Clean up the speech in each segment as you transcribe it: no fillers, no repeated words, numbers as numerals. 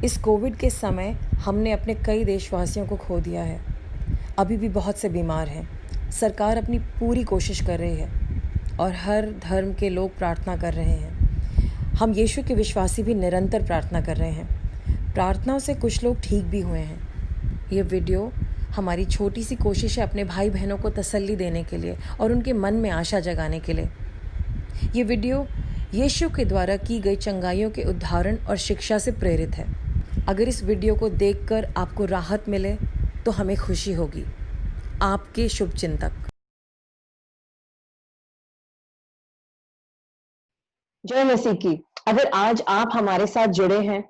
इस कोविड के समय हमने अपने कई देशवासियों को खो दिया है। अभी भी बहुत से बीमार हैं। सरकार अपनी पूरी कोशिश कर रही है और हर धर्म के लोग प्रार्थना कर रहे हैं। हम यीशु के विश्वासी भी निरंतर प्रार्थना कर रहे हैं। प्रार्थनाओं से कुछ लोग ठीक भी हुए हैं। ये वीडियो हमारी छोटी सी कोशिश है अपने भाई बहनों को तसल्ली देने के लिए और उनके मन में आशा जगाने के लिए। ये वीडियो यीशु के द्वारा की गई चंगाइयों के उदाहरण और शिक्षा से प्रेरित है। अगर इस वीडियो को देखकर आपको राहत मिले तो हमें खुशी होगी। आपके शुभचिंतक। जय मसीह की। अगर आज आप हमारे साथ जुड़े हैं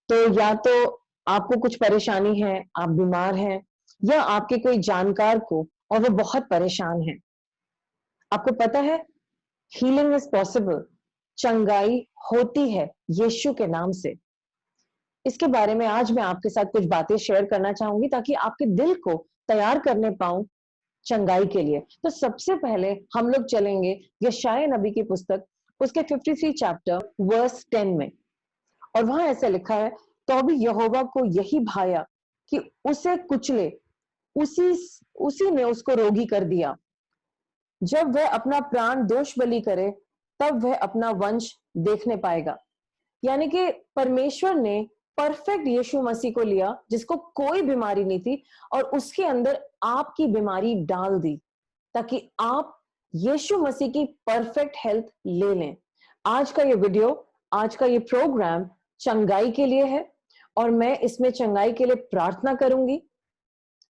तो या तो आपको कुछ परेशानी है, आप बीमार हैं, या आपके कोई जानकार को और वो बहुत परेशान है। आपको पता है हीलिंग इज पॉसिबल, चंगाई होती है यीशु के नाम से। इसके बारे में आज मैं आपके साथ कुछ बातें शेयर करना चाहूंगी ताकि आपके दिल को तैयार करने पाऊं चंगाई के लिए। तो सबसे पहले हम लोग चलेंगे यशायाह नबी की पुस्तक, उसके 53 चैप्टर वर्स 10 में। और वहां ऐसा लिखा है, तो भी यहोवा को यही भाया कि उसे कुचले, उसी उसी ने उसको रोगी कर दिया। जब वह अपना प्राण दोष बलि करे तब वह अपना वंश देखने पाएगा। यानी कि परमेश्वर ने परफेक्ट यीशु मसीह को लिया जिसको कोई बीमारी नहीं थी और उसके अंदर आपकी बीमारी डाल दी ताकि आप यीशु मसीह की परफेक्ट हेल्थ ले लें। आज का ये वीडियो, आज का ये प्रोग्राम चंगाई के लिए है और मैं इसमें चंगाई के लिए प्रार्थना करूंगी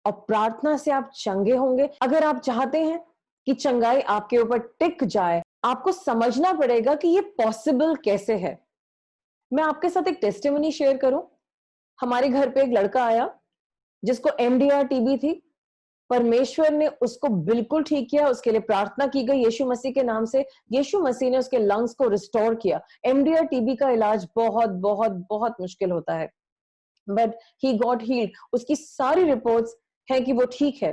और प्रार्थना से आप चंगे होंगे। अगर आप चाहते हैं कि चंगाई आपके ऊपर टिक जाए, आपको समझना पड़ेगा कि ये पॉसिबल कैसे है। मैं आपके साथ एक टेस्टिमनी शेयर करूं। हमारे घर पे एक लड़का आया जिसको एमडीआर टीबी थी। परमेश्वर ने उसको बिल्कुल ठीक किया। उसके लिए प्रार्थना की गई यीशु मसीह के नाम से। यीशु मसीह ने उसके लंग्स को रिस्टोर किया। एमडीआर टीबी का इलाज बहुत बहुत बहुत मुश्किल होता है, बट ही गॉट हील्ड। उसकी सारी रिपोर्ट्स हैं कि वो ठीक है।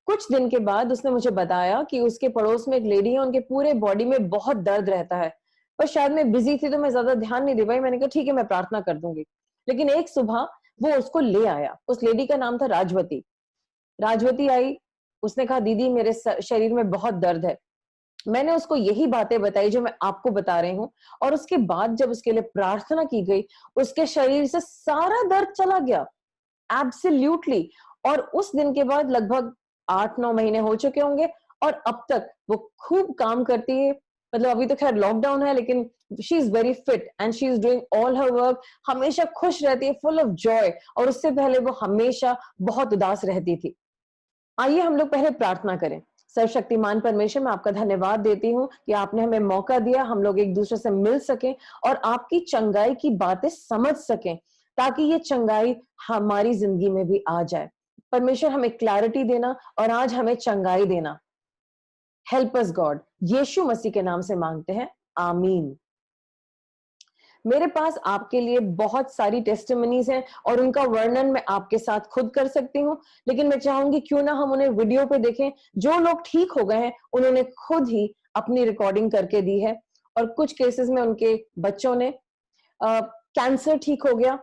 कुछ दिन के बाद उसने मुझे बताया कि उसके पड़ोस में एक लेडी है, उनके पूरे बॉडी में बहुत दर्द रहता है, पर शायद मैं बिजी थी तो मैं ज्यादा ध्यान नहीं दे पाई। मैंने कहा ठीक है, मैं प्रार्थना कर दूंगी। लेकिन एक सुबह वो उसको ले आया। उस लेडी का नाम था राजवती। राजवती आई, उसने कहा दीदी मेरे शरीर में बहुत दर्द है। मैंने उसको यही बातें बताई जो मैं आपको बता रही हूँ, और उसके बाद जब उसके लिए प्रार्थना की गई, उसके शरीर से सारा दर्द चला गया, एब्सोल्युटली। और उस दिन के बाद लगभग 8-9 महीने हो चुके होंगे और अब तक वो खूब काम करती है। मतलब अभी तो खैर लॉकडाउन है, लेकिन she is very fit and she is doing all her work. हमेशा खुश रहती है, फुल ऑफ जॉय। और उससे पहले वो हमेशा बहुत उदास रहती थी। आइए हम लोग पहले प्रार्थना करें। सर्वशक्तिमान परमेश्वर, मैं आपका धन्यवाद देती हूँ कि आपने हमें मौका दिया, हम लोग एक दूसरे से मिल सकें और आपकी चंगाई की बातें समझ सकें, ताकि ये चंगाई हमारी जिंदगी में भी आ जाए। परमेश्वर हमें क्लैरिटी देना और आज हमें चंगाई देना। Help us God. Yeshu Masih के नाम से मांगते हैं, आमीन। मेरे पास आपके लिए बहुत सारी टेस्टिमनीज हैं और उनका वर्णन मैं आपके साथ खुद कर सकती हूँ, लेकिन मैं चाहूंगी क्यों ना हम उन्हें वीडियो पे देखें। जो लोग ठीक हो गए हैं उन्होंने खुद ही अपनी रिकॉर्डिंग करके दी है, और कुछ केसेस में उनके बच्चों ने कैंसर ठीक हो गया,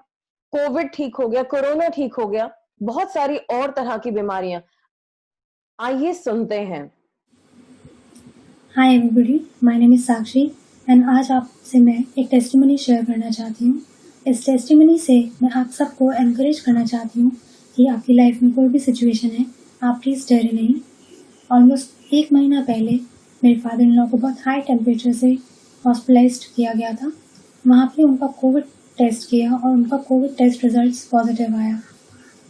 कोविड ठीक हो गया, कोरोना ठीक हो गया, बहुत सारी और तरह की बीमारियां। आइए सुनते हैं। Hi everybody, my name is Sakshi and आज आपसे मैं एक टेस्टिमनी शेयर करना चाहती हूँ। इस टेस्टिमनी से मैं आप सबको एनकरेज करना चाहती हूँ कि आपकी लाइफ में कोई भी सिचुएशन है, आप प्लीज़ डरे नहीं। ऑलमोस्ट 1 महीना पहले मेरे फादर इन लॉ को बहुत हाई टेम्परेचर से हॉस्पिटलाइज्ड किया गया था। वहाँ पे उनका कोविड टेस्ट किया और उनका कोविड टेस्ट रिजल्ट्स पॉजिटिव आया।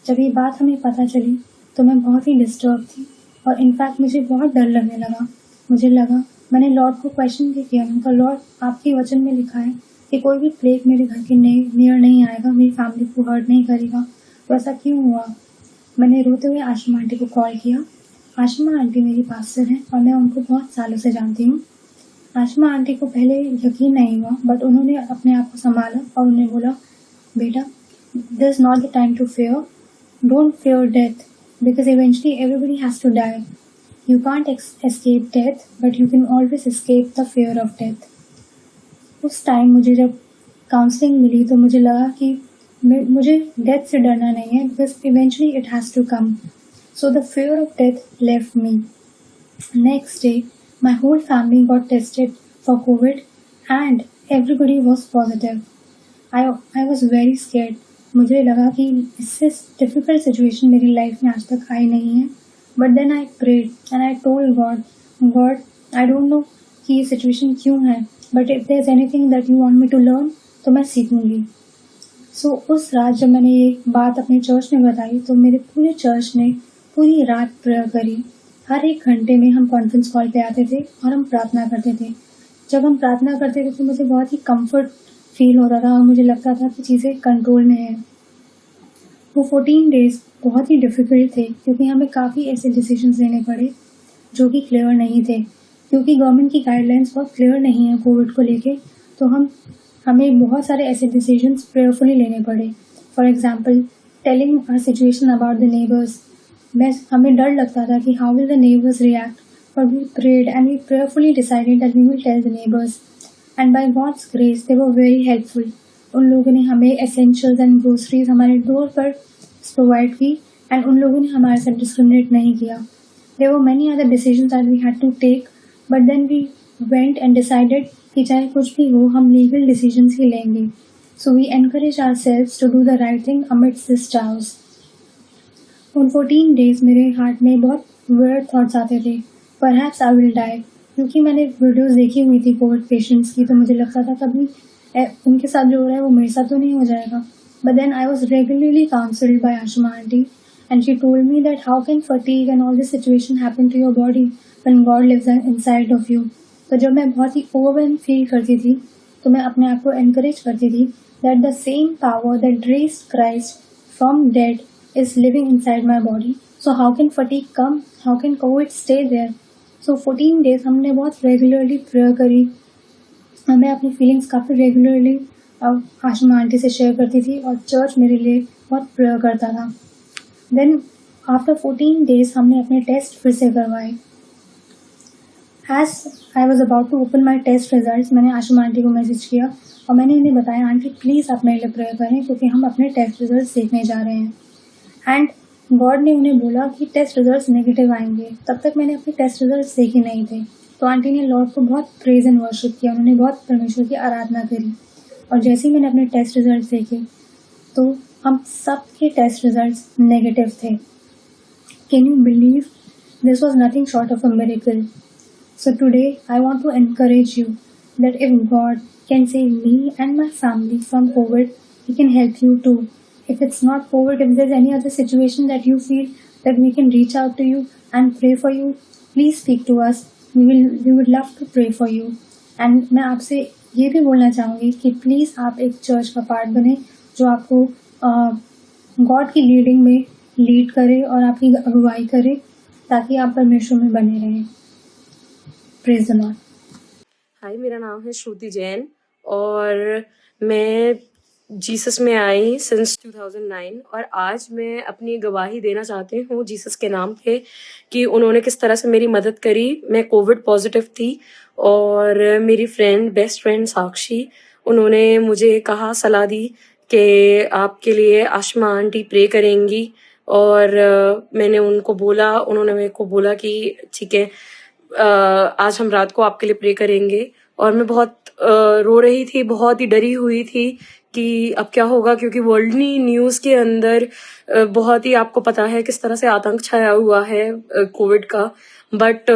जब ये बात हमें पता चली तो मैं बहुत ही डिस्टर्ब थी और इनफैक्ट मुझे बहुत डर लगने लगा। मुझे लगा, मैंने लॉर्ड को क्वेश्चन भी किया। उनका लॉर्ड, आपके वचन में लिखा है कि कोई भी प्लेग मेरे घर के नियर नहीं आएगा, मेरी फैमिली को हर्ट नहीं करेगा, तो ऐसा क्यों हुआ। मैंने रोते हुए आशिमा आंटी को कॉल किया। आशिमा आंटी मेरी पास्टर हैं और मैं उनको बहुत सालों से जानती हूँ। आशिमा आंटी को पहले यकीन नहीं हुआ, बट उन्होंने अपने आप को संभाला और उन्हें बोला, बेटा, this is not the time to fear, don't fear death, because eventually everybody has to die. You can't escape death, but you can always escape the fear of death. उस टाइम मुझे जब काउंसलिंग मिली तो मुझे लगा कि मुझे death से डरना नहीं है, because eventually it has to come. So the fear of death left me. Next day, my whole family got tested for COVID and everybody was positive. I was very scared. मुझे लगा कि इससे difficult situation मेरी life में आज तक आई नहीं है. But then I prayed and I told God I don't know कि ये सिचुएशन क्यों है, but if there is anything that you want me to learn तो मैं सीखूंगी. सो उस रात जब मैंने ये बात अपने चर्च में बताई तो मेरे पूरे चर्च ने पूरी रात प्रेयर करी. हर एक घंटे में हम कॉन्फ्रेंस कॉल पे आते थे और हम प्रार्थना करते थे. जब हम प्रार्थना करते थे तो मुझे बहुत ही कंफर्ट फील होता था और मुझे लगता था कि चीज़ें कंट्रोल में है. वो 14 डेज बहुत ही डिफ़िकल्ट थे क्योंकि हमें काफ़ी ऐसे डिसीजंस लेने पड़े जो कि क्लियर नहीं थे, क्योंकि गवर्नमेंट की गाइडलाइंस बहुत क्लियर नहीं है कोविड को लेके. तो हमें बहुत सारे ऐसे डिसीजंस प्रेयरफुली लेने पड़े. For example, telling our situation about the neighbours. हमें डर लगता था कि how will the neighbours react, but we prayed and we prayerfully decided that we will tell the neighbours. And by God's grace they were very helpful. उन लोगों ने हमें essentials and groceries हमारे डोर पर प्रोवाइड की and उन लोगों ने हमारे साथ डिस्क्रिमिनेट नहीं किया. There were many other decisions that we had to take, but then we went and decided कि चाहे कुछ भी हो हम लीगल डिसीजंस ही लेंगे. So we encourage ourselves to do the right thing amidst this chaos. उन 14 डेज मेरे हार्ट में बहुत वियर्ड थॉट्स आते थे. परहैप्स आई विल डाई, क्योंकि मैंने वीडियोस देखी हुई थी कोविड पेशेंट्स की, तो मुझे लगता था कभी उनके साथ जो हो रहा है वो मेरे साथ तो नहीं हो जाएगा. But then I was regularly counselled by Ashma aunty and she told me that how can fatigue and all this situation happen to your body when God lives inside of you. तो जब मैं बहुत ही ओवरवेल्म फील करती थी तो मैं अपने आप को एनकरेज करती थी that the same power that raised Christ from dead is living inside my body. So how can fatigue come? How can COVID stay there? So 14 days हमने बहुत रेगुलरली प्रेयर करी. मैं अपनी फीलिंग्स काफ़ी रेगुलरली आशमा आंटी से share करती थी और चर्च मेरे लिए बहुत प्रेयर करता था. देन आफ्टर 14 डेज हमने अपने टेस्ट फिर से करवाए. As I was about to open my test result, मैंने आशमा आंटी को मैसेज किया और मैंने उन्हें बताया, आंटी प्लीज़ आप मेरे लिए प्रेयर करें क्योंकि हम अपने टेस्ट रिजल्ट देखने जा रहे हैं. एंड गॉड ने उन्हें बोला कि टेस्ट रिजल्ट्स नेगेटिव आएंगे. तब तक मैंने अपने टेस्ट रिजल्ट्स देखे नहीं थे. तो आंटी ने लॉर्ड को बहुत प्रेज एंड वर्शिप किया, उन्होंने बहुत परमेश्वर की आराधना करी. और जैसे ही मैंने अपने टेस्ट रिजल्ट्स देखे तो हम सब के टेस्ट रिजल्ट्स नेगेटिव थे. Can you believe? This was nothing short of a miracle. So today I want to encourage you that if God can save me and my family from Covid, he can help you too. If it's not COVID, if there's any other situation that you feel that we can reach out to you and pray for you, please speak to us. We would love to pray for you. And मैं आपसे ये भी बोलना चाहूँगी कि please आप एक church का पार्ट बने जो आपको गॉड की लीडिंग में लीड करे और आपकी अगुवाई करे ताकि आप परमेश्वर में बने रहें. Praise the Lord. हाय, मेरा नाम है श्रुति जैन और मैं जीसस में आई सिंस 2009 और आज मैं अपनी गवाही देना चाहती हूँ जीसस के नाम पे कि उन्होंने किस तरह से मेरी मदद करी. मैं कोविड पॉजिटिव थी और मेरी बेस्ट फ्रेंड साक्षी, उन्होंने मुझे कहा, सलाह दी कि आपके लिए आशमा आंटी प्रे करेंगी. और मैंने उनको बोला, उन्होंने मेरे को बोला कि ठीक है, आज हम रात को आपके लिए प्रे करेंगे. और मैं बहुत रो रही थी, बहुत ही डरी हुई थी कि अब क्या होगा, क्योंकि वर्ल्डली न्यूज़ के अंदर बहुत ही आपको पता है किस तरह से आतंक छाया हुआ है कोविड का. बट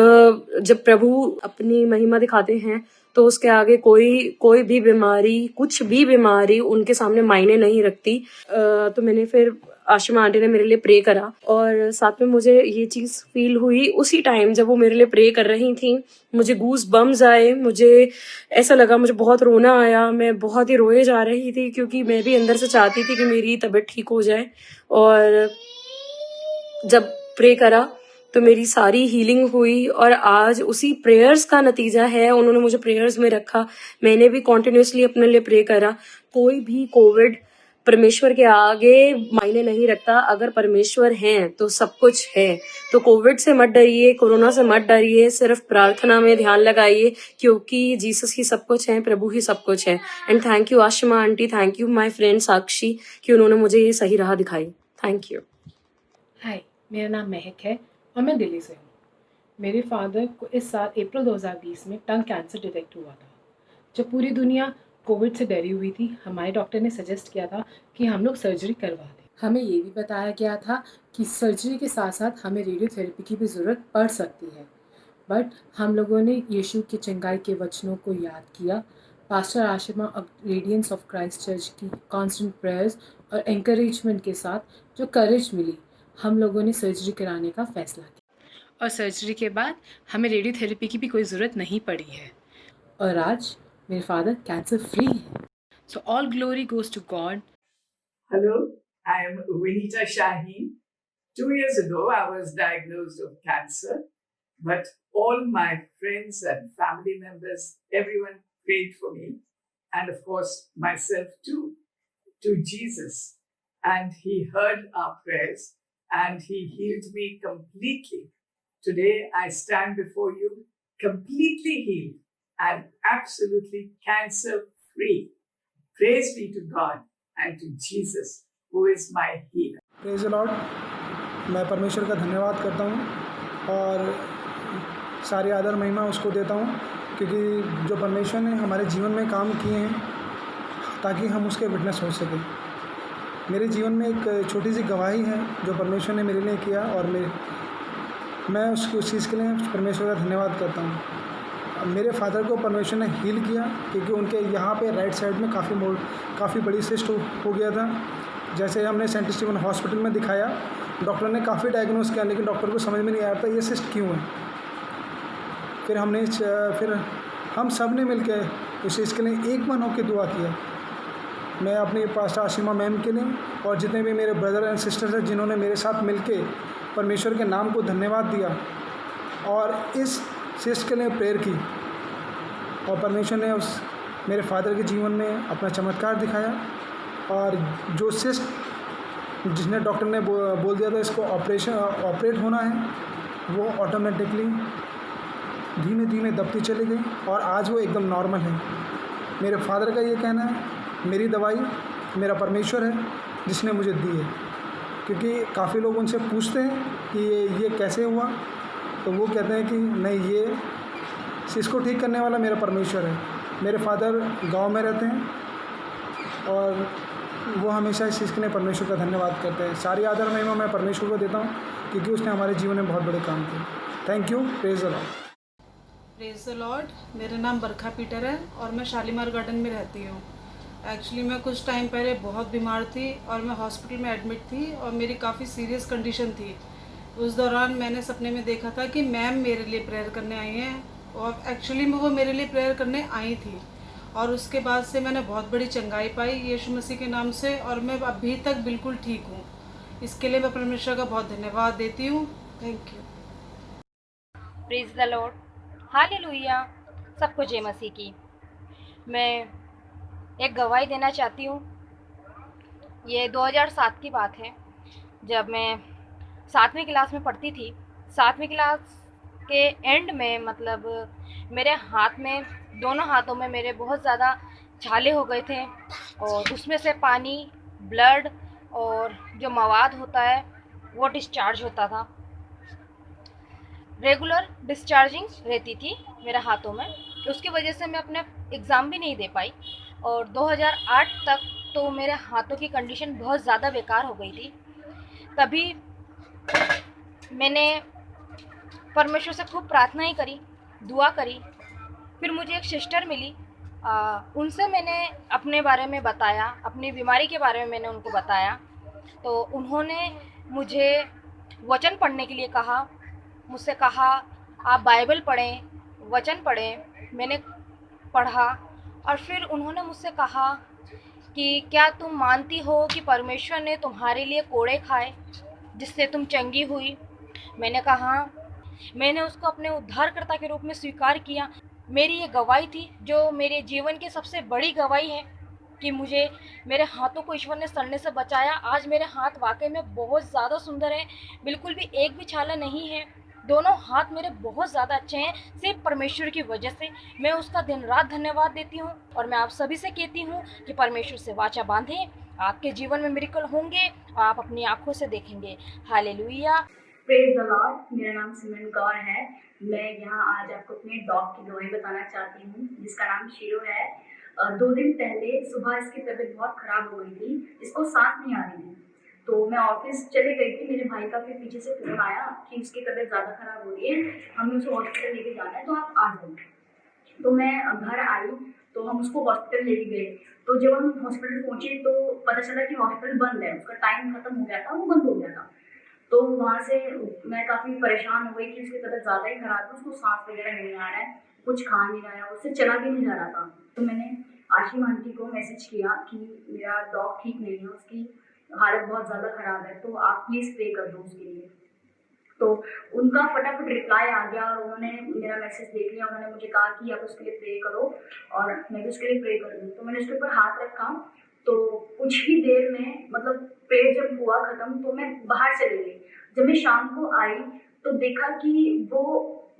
जब प्रभु अपनी महिमा दिखाते हैं तो उसके आगे कोई भी बीमारी, कुछ भी बीमारी उनके सामने मायने नहीं रखती. तो मैंने फिर आशिमा आंटी ने मेरे लिए प्रे करा और साथ में मुझे ये चीज़ फील हुई उसी टाइम जब वो मेरे लिए प्रे कर रही थी. मुझे गूज बम्स आए, मुझे ऐसा लगा, मुझे बहुत रोना आया. मैं बहुत ही रोए जा रही थी क्योंकि मैं भी अंदर से चाहती थी कि मेरी तबीयत ठीक हो जाए. और जब प्रे करा तो मेरी सारी हीलिंग हुई और आज उसी प्रेयर्स का नतीजा है. उन्होंने मुझे प्रेयर्स में रखा, मैंने भी कॉन्टिन्यूसली अपने लिए प्रे करा. कोई भी कोविड परमेश्वर के आगे मायने नहीं रखता। अगर परमेश्वर हैं तो सब कुछ है। तो कोविड से मत डरिए, कोरोना से मत डरिए, सिर्फ प्रार्थना में ध्यान लगाइए, क्योंकि जीसस ही सब कुछ है, प्रभु ही सब कुछ है। And thank you Ashima aunty, thank you my friend Sakshi कि उन्होंने मुझे ये सही राह दिखाई। Thank you. हाय, मेरा नाम महक है और मैं दिल्ली से हूँ। मेरे फादर को इस साल अप्रैल 2020 में टंग कैंसर डिटेक्ट हुआ था। जब पूरी दुनिया कोविड से डरी हुई थी, हमारे डॉक्टर ने सजेस्ट किया था कि हम लोग सर्जरी करवा दें। हमें ये भी बताया गया था कि सर्जरी के साथ साथ हमें रेडियोथेरेपी की भी ज़रूरत पड़ सकती है। बट हम लोगों ने यीशु के चंगाई के वचनों को याद किया। Pastor Ashima of Radiance of Christ Church की कॉन्स्टेंट प्रेयर्स और एंकरेजमेंट के साथ जो करेज मिली, हम लोगों ने सर्जरी कराने का फैसला किया। और सर्जरी के बाद हमें रेडियोथेरेपी की भी कोई ज़रूरत नहीं पड़ी है और आज मेरे फादर कैंसर फ्री हैं। So all glory goes to God. Hello, I am Vinita Shaheen. 2 years ago, I was diagnosed of cancer, but all my friends and family members, everyone prayed for me, and of course, myself too, to Jesus. And He heard our prayers and He healed me completely. Today, I stand before you completely healed and absolutely cancer free. Praise be to God and to Jesus, who is my healer. Praise the Lord. मैं परमेश्वर का धन्यवाद करता हूँ और सारी आदर महिमा उसको देता हूँ, क्योंकि जो परमेश्वर ने हमारे जीवन में काम किए हैं ताकि हम उसके विटनेस हो सकें। मेरे जीवन में एक छोटी सी गवाही है जो परमेश्वर ने मेरे लिए किया और मैं उस चीज़ के लिए परमेश्वर का धन्यवाद करता हूँ। मेरे फादर को परमेश्वर ने हील किया क्योंकि उनके यहाँ पे राइट साइड में काफ़ी बड़ी सिस्ट हो गया था। जैसे हमने सेंट स्टीवन हॉस्पिटल में दिखाया, डॉक्टर ने काफ़ी डायग्नोस किया, लेकिन डॉक्टर को समझ में नहीं आया था ये सिस्ट क्यों है। फिर हम सब ने मिलकर उस चीज़ के लिए एक मन होकर दुआ किया। मैं अपनी पास्टर आशिमा मैम के लिए और जितने भी मेरे ब्रदर एंड सिस्टर्स हैं जिन्होंने मेरे साथ मिलके परमेश्वर के नाम को धन्यवाद दिया और इस सिस्ट के लिए प्रेयर की, और परमेश्वर ने मेरे फादर के जीवन में अपना चमत्कार दिखाया। और जो सिस्ट जिसने डॉक्टर ने बोल दिया था इसको ऑपरेट होना है, वो ऑटोमेटिकली धीमे धीमे दबती चली गई और आज वो एकदम नॉर्मल है। मेरे फादर का ये कहना है मेरी दवाई मेरा परमेश्वर है जिसने मुझे दी है, क्योंकि काफ़ी लोग उनसे पूछते हैं कि ये कैसे हुआ, तो वो कहते हैं कि नहीं, ये इसको ठीक करने वाला मेरा परमेश्वर है। मेरे फादर गांव में रहते हैं और वो हमेशा इस चीज़ के लिए परमेश्वर का धन्यवाद करते हैं। सारी आदर महिमा मैं परमेश्वर को देता हूँ क्योंकि उसने हमारे जीवन में बहुत बड़े काम किए। Thank you. Praise the Lord. Praise the Lord. मेरा नाम बरखा पीटर है और मैं शालीमार गार्डन में रहती हूँ। एक्चुअली मैं कुछ टाइम पहले बहुत बीमार थी और मैं हॉस्पिटल में एडमिट थी और मेरी काफ़ी सीरियस कंडीशन थी। उस दौरान मैंने सपने में देखा था कि मैम मेरे लिए प्रेयर करने आई हैं और एक्चुअली में वो मेरे लिए प्रेयर करने आई थी और उसके बाद से मैंने बहुत बड़ी चंगाई पाई यीशु मसीह के नाम से और मैं अभी तक बिल्कुल ठीक हूँ। इसके लिए मैं परमेश्वर का बहुत धन्यवाद देती हूँ। Thank you. Praise the Lord. Hallelujah. सबको जय मसीह की। मैं एक गवाही देना चाहती हूँ। ये 2007 की बात है, जब मैं 7वीं क्लास में पढ़ती थी। 7वीं क्लास के एंड में मतलब मेरे हाथ में, दोनों हाथों में मेरे बहुत ज़्यादा छाले हो गए थे और उसमें से पानी, ब्लड और जो मवाद होता है वो डिस्चार्ज होता था। रेगुलर डिस्चार्जिंग रहती थी मेरे हाथों में, उसकी वजह से मैं अपने एग्ज़ाम भी नहीं दे पाई और 2008 तक तो मेरे हाथों की कंडीशन बहुत ज़्यादा बेकार हो गई थी। तभी मैंने परमेश्वर से खूब प्रार्थनाएं करी, दुआ करी। फिर मुझे एक सिस्टर मिली, उनसे मैंने अपने बारे में बताया, अपनी बीमारी के बारे में मैंने उनको बताया, तो उन्होंने मुझे वचन पढ़ने के लिए कहा। मुझसे कहा आप बाइबल पढ़ें, वचन पढ़ें। मैंने पढ़ा और फिर उन्होंने मुझसे कहा कि क्या तुम मानती हो कि परमेश्वर ने तुम्हारे लिए कोड़े खाए जिससे तुम चंगी हुई। मैंने कहा। मैंने उसको अपने उद्धारकर्ता के रूप में स्वीकार किया। मेरी ये गवाही थी जो मेरे जीवन की सबसे बड़ी गवाही है कि मुझे मेरे हाथों को ईश्वर ने सड़ने से बचाया। आज मेरे हाथ वाकई में बहुत ज़्यादा सुंदर है, बिल्कुल भी एक भी छाला नहीं है। दोनों हाथ मेरे बहुत ज़्यादा अच्छे हैं, सिर्फ परमेश्वर की वजह से। मैं उसका दिन रात धन्यवाद देती हूँ और मैं आप सभी से कहती हूँ कि परमेश्वर से वाचा बांधें। आपके जीवन में मिरेकल होंगे और आप अपनी आंखों से देखेंगे। हालेलुया। Praise the Lord. मेरा नाम सिमरन कौर है। मैं यहाँ आज आपको अपने डॉग की गवाही बताना चाहती हूँ, जिसका नाम शीरो है। 2 दिन पहले सुबह इसकी तबीयत बहुत खराब हो गई थी, इसको सांस नहीं आ रही थी। तो मैं ऑफिस चले गई थी, मेरे भाई का फिर पीछे से फोन आया कि उसकी तबीयत ज़्यादा खराब हो रही है, हमें उसे हॉस्पिटल लेके जाना है, तो आप आ जाओ। तो मैं घर आई तो हम उसको हॉस्पिटल लेके गए। तो जब हम हॉस्पिटल पहुंचे तो पता चला कि हॉस्पिटल बंद है, उसका टाइम खत्म हो गया था, वो बंद हो गया था। तो वहाँ से मैं काफ़ी परेशान हो गई कि उसकी तबीयत ज़्यादा ही खराब है, उसको सांस वगैरह नहीं आ रहा है, कुछ खा नहीं रहा है, उससे चला भी नहीं जा रहा था। तो मैंने आशिमा आंटी को मैसेज किया कि मेरा डॉग ठीक नहीं है, उसकी हालत बहुत ज़्यादा ख़राब है, तो आप प्लीज़ प्रे कर दो उसके लिए। तो उनका फटाफट रिप्लाई आ गया और उन्होंने मेरा मैसेज देख लिया। उन्होंने मुझे कहा कि आप उसके लिए प्रे करो और मैं भी उसके लिए प्रे कर दूँ। तो मैंने उसके ऊपर हाथ रखा, तो कुछ ही देर में मतलब प्रे जब हुआ ख़त्म तो मैं बाहर चली गई। जब मैं शाम को आई तो देखा कि वो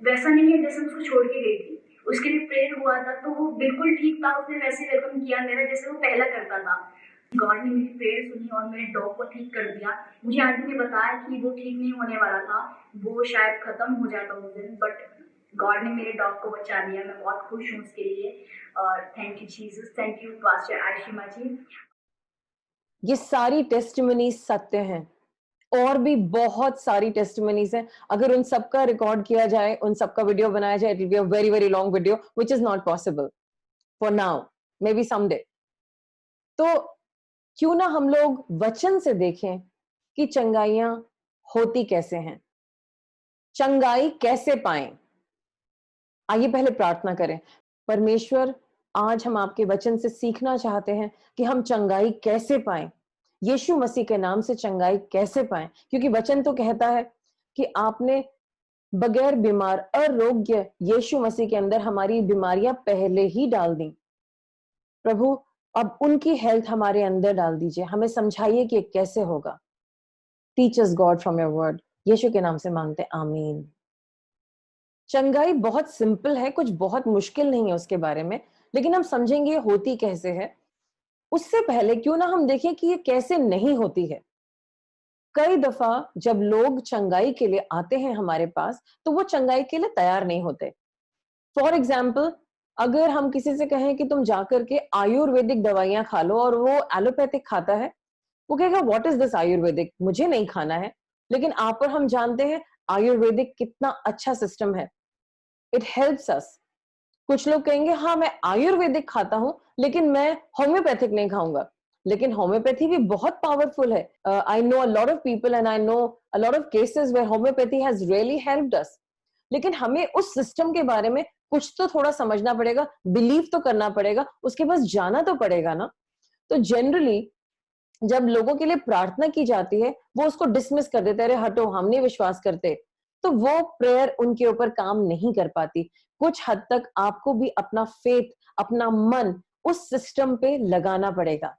वैसा नहीं है जैसे मैं उसको छोड़ के गई थी। उसके लिए प्रेयर हुआ था तो वो बिल्कुल ठीक था, उसने वैसे वेलकम किया मेरा जैसे वो पहला करता था। गॉड ने मेरी प्रेयर सुनी और मेरे डॉग को ठीक कर दिया। मुझे आंटी ने बताया कि वो ठीक नहीं होने वाला था, वो शायद ख़त्म हो जाता उस दिन, बट गॉड ने मेरे डॉग को बचा लिया। मैं बहुत खुश हूँ उसके लिए और thank you Jesus, thank you pastor Ashima ji. ये सारी टेस्टिमनीज सत्य हैं और भी बहुत सारी टेस्टिमनीज हैं। अगर उन सबका रिकॉर्ड किया जाए, उन सबका वीडियो बनाया जाए, it will be a very very long video which is not possible for now, may be someday. तो क्यों ना हम लोग वचन से देखें कि चंगाइयां होती कैसे हैं, चंगाई कैसे पाएं। आइए पहले प्रार्थना करें। परमेश्वर, आज हम आपके वचन से सीखना चाहते हैं कि हम चंगाई कैसे पाएं, यीशु मसीह के नाम से चंगाई कैसे पाएं, क्योंकि वचन तो कहता है कि आपने बगैर बीमार अरोग्य यीशु मसीह के अंदर हमारी बीमारियां पहले ही डाल दी। प्रभु, अब उनकी हेल्थ हमारे अंदर डाल दीजिए, हमें समझाइए कि कैसे होगा। Teach us God from your word, Yeshu के नाम से मांगते, आमीन। चंगाई बहुत सिंपल है, कुछ बहुत मुश्किल नहीं है उसके बारे में, लेकिन हम समझेंगे होती कैसे है। उससे पहले क्यों ना हम देखें कि ये कैसे नहीं होती है। कई दफा जब लोग चंगाई के लिए आते हैं हमारे पास, तो वो चंगाई के लिए तैयार नहीं होते। फॉर एग्जाम्पल, अगर हम किसी से कहें कि तुम जाकर के आयुर्वेदिक दवाइयां खा लो और वो एलोपैथिक खाता है, वो कहेगा व्हाट इज दिस आयुर्वेदिक, मुझे नहीं खाना है। लेकिन आप और हम जानते हैं आयुर्वेदिक कितना अच्छा सिस्टम है, इट हेल्प्स अस। कुछ लोग कहेंगे हाँ मैं आयुर्वेदिक खाता हूं लेकिन मैं होम्योपैथिक नहीं खाऊंगा, लेकिन होम्योपैथी भी बहुत पावरफुल है। I know a lot of people and I know a lot of cases where homeopathy has really helped us. लेकिन हमें उस सिस्टम के बारे में कुछ तो थोड़ा समझना पड़ेगा, बिलीव तो करना पड़ेगा, उसके पास जाना तो पड़ेगा ना। तो जनरली जब लोगों के लिए प्रार्थना की जाती है, वो उसको डिसमिस कर देते हैं, अरे हटो हम नहीं विश्वास करते। तो वो प्रेयर उनके ऊपर काम नहीं कर पाती। कुछ हद तक आपको भी अपना फेथ, अपना मन उस सिस्टम पे लगाना पड़ेगा।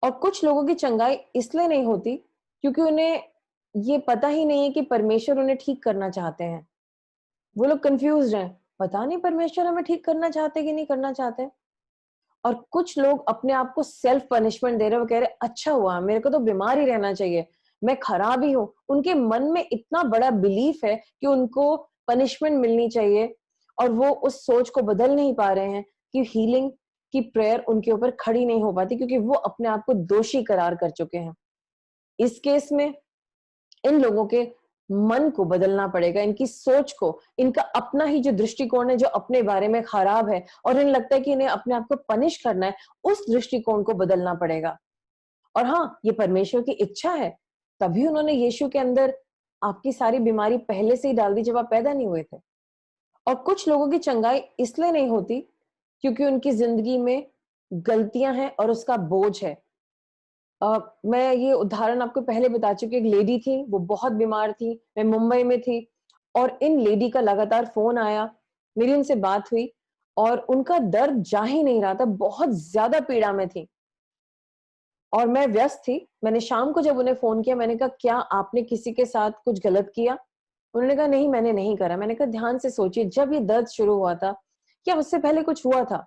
और कुछ लोगों की चंगाई इसलिए नहीं होती क्योंकि उन्हें ये पता ही नहीं है कि परमेश्वर उन्हें ठीक करना चाहते हैं। वो लोग कंफ्यूज हैं, पता नहीं परमेश्वर हमें ठीक करना चाहते कि नहीं करना चाहते। और कुछ लोग अपने आप को सेल्फ पनिशमेंट दे रहे हैं, वो कह रहे अच्छा हुआ, मेरे को तो बीमार ही रहना चाहिए, मैं खराब ही हूं। उनके मन में इतना बड़ा बिलीफ है कि उनको पनिशमेंट मिलनी चाहिए और वो उस सोच को बदल नहीं पा रहे हैं कि हीलिंग की प्रेयर उनके ऊपर खड़ी नहीं हो पाती, क्योंकि वो अपने आप को दोषी करार कर चुके हैं। इस केस में इन लोगों के मन को बदलना पड़ेगा, इनकी सोच को, इनका अपना ही जो दृष्टिकोण है जो अपने बारे में खराब है और इन्हें लगता है कि इन्हें अपने आप को पनिश करना है, उस दृष्टिकोण को बदलना पड़ेगा। और हाँ, ये परमेश्वर की इच्छा है, तभी उन्होंने यीशु के अंदर आपकी सारी बीमारी पहले से ही डाल दी जब आप पैदा नहीं हुए थे। और कुछ लोगों की चंगाई इसलिए नहीं होती क्योंकि उनकी जिंदगी में गलतियां हैं और उसका बोझ है। मैं ये उदाहरण आपको पहले बता चुकी, एक लेडी थी, वो बहुत बीमार थी, मैं मुंबई में थी और इन लेडी का लगातार फोन आया, मेरी उनसे बात हुई और उनका दर्द जा ही नहीं रहा था, बहुत ज्यादा पीड़ा में थी। और मैं व्यस्त थी। मैंने शाम को जब उन्हें फोन किया, मैंने कहा क्या आपने किसी के साथ कुछ गलत किया? उन्होंने कहा नहीं, मैंने नहीं करा। मैंने कहा ध्यान से सोचिए, जब ये दर्द शुरू हुआ था क्या उससे पहले कुछ हुआ था?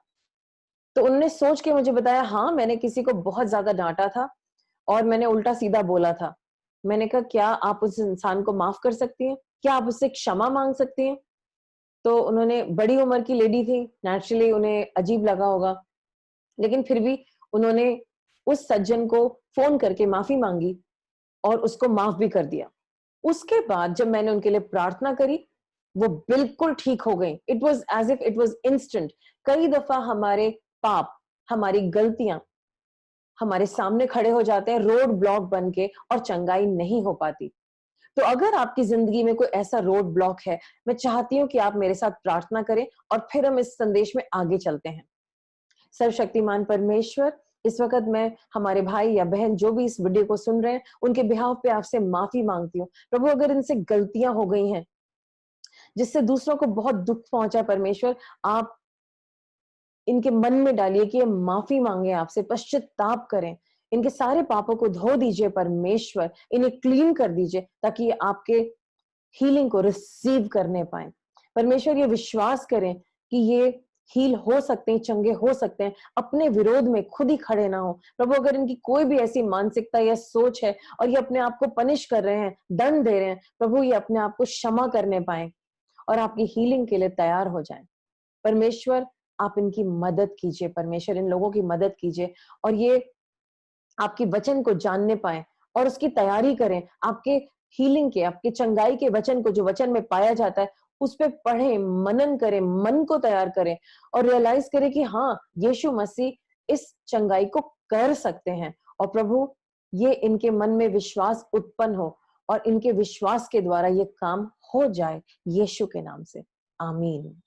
तो उन्होंने सोच के मुझे बताया, हाँ मैंने किसी को बहुत ज्यादा डांटा था और मैंने उल्टा सीधा बोला था। मैंने कहा क्या आप उस इंसान को माफ कर सकती हैं? क्या आप उससे क्षमा मांग सकती हैं? तो उन्होंने, बड़ी उम्र की लेडी थी, नेचुरली उन्हें अजीब लगा होगा, लेकिन फिर भी उन्होंने उस सज्जन को फोन करके माफी मांगी और उसको माफ भी कर दिया। उसके बाद जब मैंने उनके लिए प्रार्थना करी, वो बिल्कुल ठीक हो गई। It was as if it was instant. कई दफा हमारे पाप, हमारी गलतियां हमारे सामने खड़े हो जाते हैं रोड ब्लॉक बन के, और चंगाई नहीं हो पाती। तो अगर आपकी जिंदगी में कोई ऐसा रोड ब्लॉक है, मैं चाहती हूं कि आप मेरे साथ प्रार्थना करें और फिर हम इस संदेश में आगे चलते हैं। सर्वशक्तिमान परमेश्वर, इस वक्त मैं हमारे भाई या बहन जो भी इस वीडियो को सुन रहे हैं, उनके बिहाव पे आपसे माफी मांगती हूँ प्रभु। अगर इनसे गलतियां हो गई हैं जिससे दूसरों को बहुत दुख पहुंचा, परमेश्वर आप इनके मन में डालिए कि ये माफी मांगे, आपसे पश्चाताप करें, इनके सारे पापों को धो दीजिए परमेश्वर, इन्हें क्लीन कर दीजिए ताकि ये आपके हीलिंग को रिसीव करने पाए। परमेश्वर ये विश्वास करें कि ये हील हो सकते हैं, चंगे हो सकते हैं, अपने विरोध में खुद ही खड़े ना हो। प्रभु अगर इनकी कोई भी ऐसी मानसिकता या सोच है और ये अपने आप को पनिश कर रहे हैं, दंड दे रहे हैं, प्रभु ये अपने आप को क्षमा करने पाए और आपकी हीलिंग के लिए तैयार हो जाएं। परमेश्वर आप इनकी मदद कीजिए, परमेश्वर इन लोगों की मदद कीजिए और ये आपके वचन को जानने पाए और उसकी तैयारी करें। आपके हीलिंग के, आपके चंगाई के वचन को, जो वचन में पाया जाता है, उस पे पढ़ें, मनन करें, मन को तैयार करें और रियलाइज करें कि हाँ, यीशु मसीह इस चंगाई को कर सकते हैं। और प्रभु ये इनके मन में विश्वास उत्पन्न हो और इनके विश्वास के द्वारा ये काम हो जाए, यीशु के नाम से, आमीन।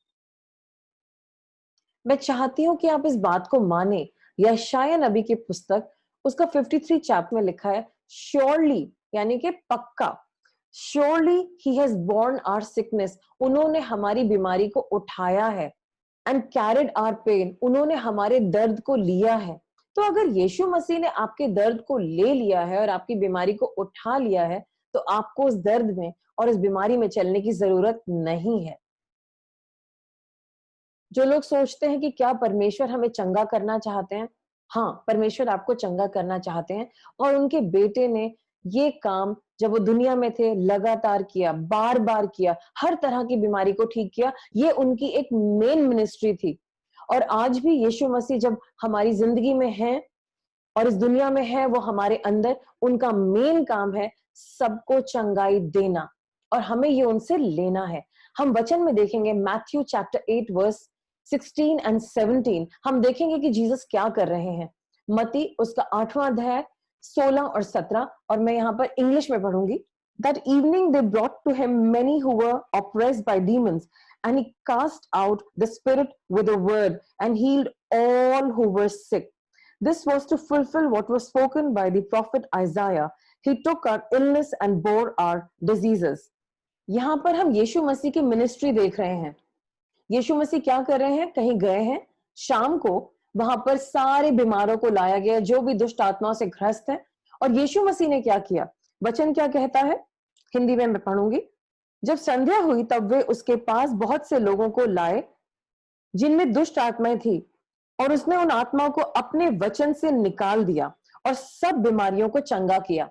मैं चाहती हूं कि आप इस बात को माने। यशायाह नबी की पुस्तक, उसका 53 चैप्टर में लिखा है, श्योरली यानी कि पक्का, surely he has borne our sickness, उन्होंने हमारी बीमारी को उठाया है, एंड कैरिड आवर पेन, उन्होंने हमारे दर्द को लिया है। तो अगर यीशु मसीह ने आपके दर्द को ले लिया है और आपकी बीमारी को उठा लिया है, तो आपको उस दर्द में और इस बीमारी में चलने की जरूरत नहीं है। जो लोग सोचते हैं कि क्या परमेश्वर हमें चंगा करना चाहते हैं, हाँ, परमेश्वर आपको चंगा करना चाहते हैं और उनके बेटे ने ये काम जब वो दुनिया में थे लगातार किया, बार बार किया, हर तरह की बीमारी को ठीक किया। ये उनकी एक मेन मिनिस्ट्री थी। और आज भी यीशु मसीह जब हमारी जिंदगी में है और इस दुनिया में है, वो हमारे अंदर, उनका मेन काम है सबको चंगाई देना और हमें ये उनसे लेना है। हम वचन में देखेंगे मैथ्यू चैप्टर 8 वर्स 16 एंड 17, हम देखेंगे कि जीसस क्या कर रहे हैं। मती उसका 8वां अध्याय 16 और 17, और मैं यहाँ पर इंग्लिश में पढ़ूंगी। That evening they brought to him many who were oppressed by demons, and he cast out the spirit with a word and healed all who were sick. This was to fulfill what was spoken by the prophet Isaiah. He took our illness and bore our diseases. यहाँ पर हम यीशु मसीह की ministry देख रहे हैं। यीशु मसीह क्या कर रहे हैं? कहीं गए हैं, शाम को वहां पर सारे बीमारों को लाया गया जो भी दुष्ट आत्माओं से ग्रस्त है। और यीशु मसीह ने क्या किया? वचन क्या कहता है? हिंदी में मैं पढ़ूंगी। जब संध्या हुई तब वे उसके पास बहुत से लोगों को लाए जिनमें दुष्ट आत्माएं थी, और उसने उन आत्माओं को अपने वचन से निकाल दिया और सब बीमारियों को चंगा किया।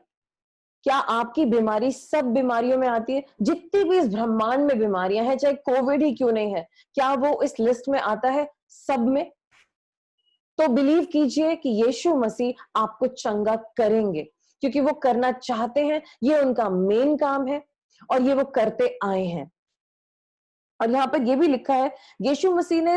क्या आपकी बीमारी सब बीमारियों में आती है? जितनी भी इस ब्रह्मांड में बीमारियां हैं, चाहे कोविड ही क्यों नहीं है, क्या वो इस लिस्ट में आता है? सब में। तो बिलीव कीजिए कि यीशु मसीह आपको चंगा करेंगे, क्योंकि वो करना चाहते हैं। ये उनका मेन काम है और ये वो करते आए हैं। और यहाँ पर ये भी लिखा है, यीशु मसीह ने